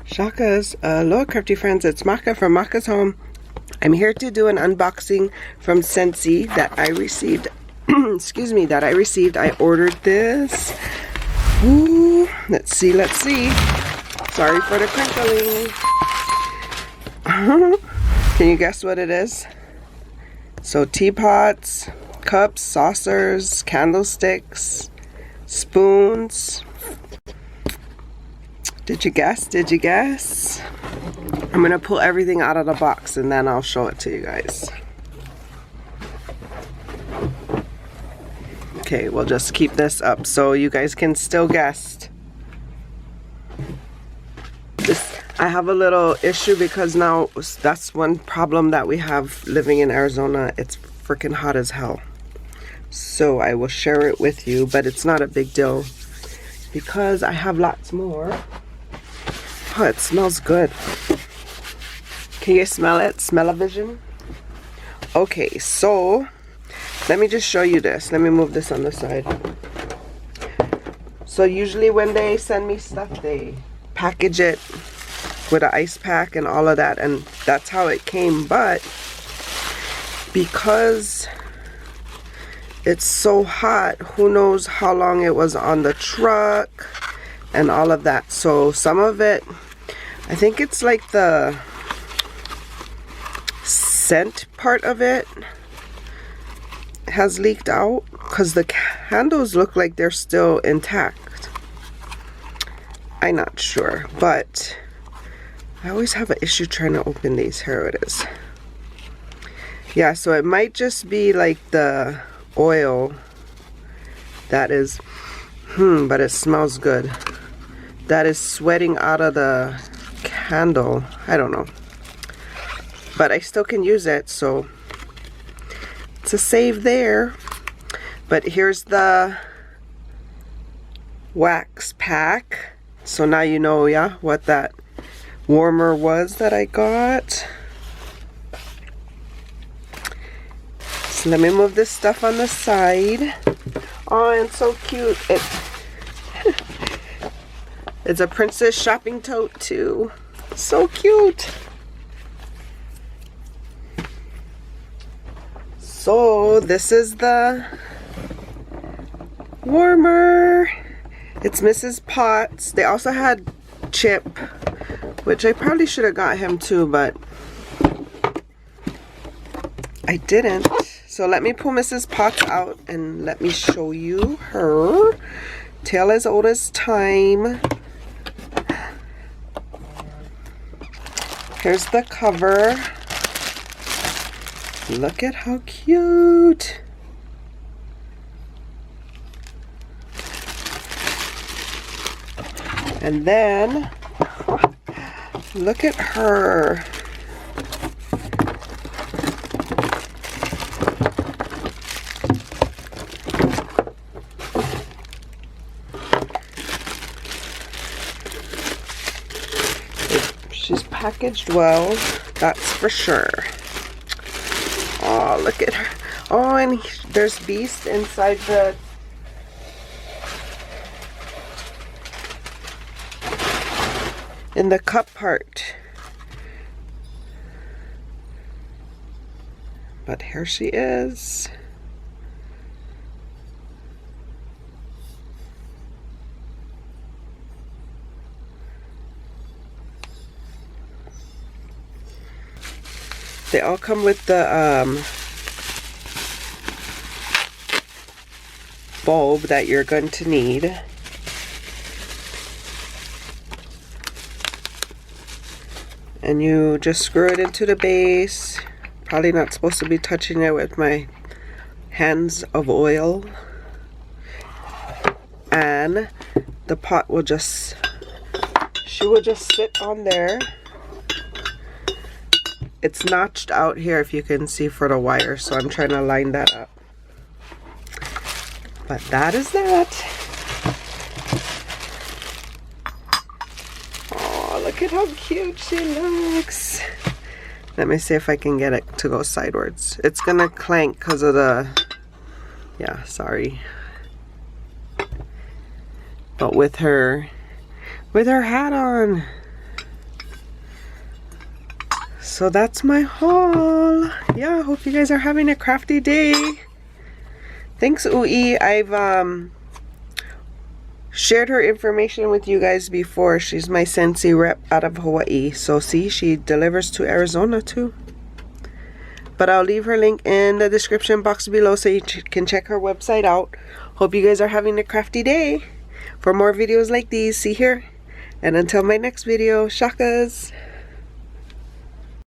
Shakas, hello crafty friends, it's Maka from Makaz Home. I'm here to do an unboxing from SCENTSY that I received. Excuse me, that I received. I ordered this. Ooh, let's see. Sorry for the crinkling. Can you guess what it is? So teapots, cups, saucers, candlesticks, spoons. Did you guess? Did you guess? I'm gonna pull everything out of the box and then I'll show it to you guys. Okay, we'll just keep this up so you guys can still guess. I have a little issue because now that's one problem that we have living in Arizona. It's freaking hot as hell. So I will share it with you, but it's not a big deal because I have lots more. Oh, it smells good. Can you smell it? Smell-o-vision? Okay, so let me just show you this. Let me move this on the side. So usually when they send me stuff, they package it with an ice pack and all of that, and that's how it came. But because it's so hot, who knows how long it was on the truck and all of that. So some of it, I think it's like the scent part of it has leaked out because the candles look like they're still intact. I'm not sure, but I always have an issue trying to open these. Here it is. Yeah, so it might just be like the oil that is, but it smells good. That is sweating out of the candle. I don't know. But I still can use it, so it's a save there. But here's the wax pack. So now you know, yeah, what that warmer was that I got. So let me move this stuff on the side. Oh, and so cute. It's a princess shopping tote too. So cute. So this is the warmer. It's Mrs. Potts. They also had Chip, which I probably should have got him too, but I didn't. So let me pull Mrs. Potts out and let me show you her. Tale as old as time. Here's the cover. Look at how cute. And then look at her. She's packaged well, that's for sure. Oh, look at her. Oh, and there's Beast inside in the cup part. But here she is. They all come with the bulb that you're going to need. And you just screw it into the base. Probably not supposed to be touching it with my hands of oil. And the pot will just, she will just sit on there. It's notched out here, if you can see, for the wire, so I'm trying to line that up. But that is that. Oh, look at how cute she looks. Let me see if I can get it to go sideways. It's gonna clank because of the, yeah, sorry. But with her hat on, So that's my haul. Yeah, hope you guys are having a crafty day. Thanks, Ui. I've shared her information with you guys before. She's my SCENTSY rep out of Hawaii. So see, she delivers to Arizona too. But I'll leave her link in the description box below so you can check her website out. Hope you guys are having a crafty day. For more videos like these, see here. And until my next video, shakas.